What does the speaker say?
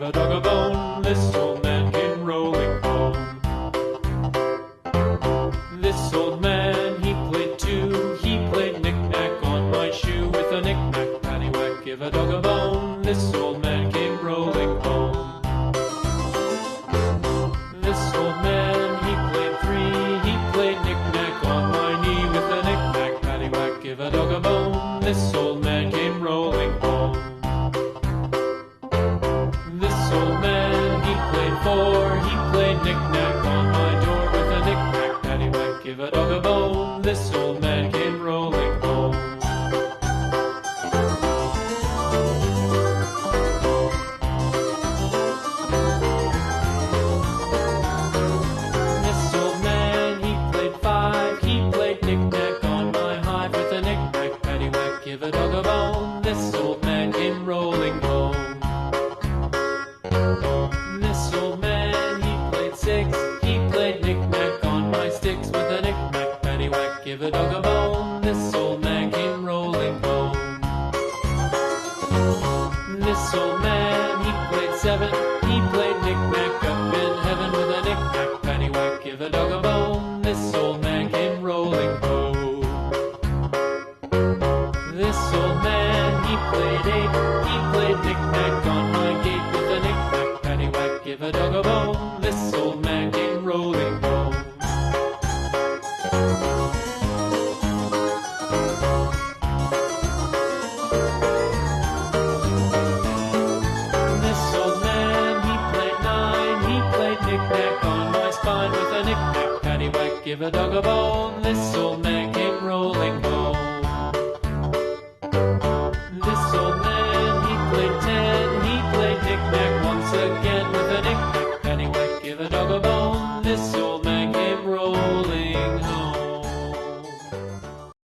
a dog a bone. This old man came rolling home. This old man, he played too. He played knick-knack on my shoe with a knick-knack, paddywhack, give a dog a bone. This old man came rolling home. This old man, he played three. He played knick-knack on my knee with a knick-knack, paddywhack, give a dog a bone. This old man came rolling home. This old man, he played four. He played knick-knack on my door with a knick-knack, paddywhack, give a dog a bone. This old man came rolling home. This old man, he played five. He played knick-knack on my hive with a knick-knack, paddywhack, give a dog a bone. This old man came rolling home. This old man, he played six. He played knick-knack on my sticks with a knick-knack, paddywhack, give a dog a bone. This old man came rolling home. This old man, he played seven. He played knick-knack up in heaven with a knick-knack, paddywhack, give a dog a bone. This old man came rolling home. This old man, he played eight. He played knick-knack on my gate with a knick-knack, paddywhack, give a dog a bone. This old man came rolling home. This old man, he played nine. He played knick-knack on my spine with a knick-knack, paddywhack, give a dog a bone. This old man came rolling home.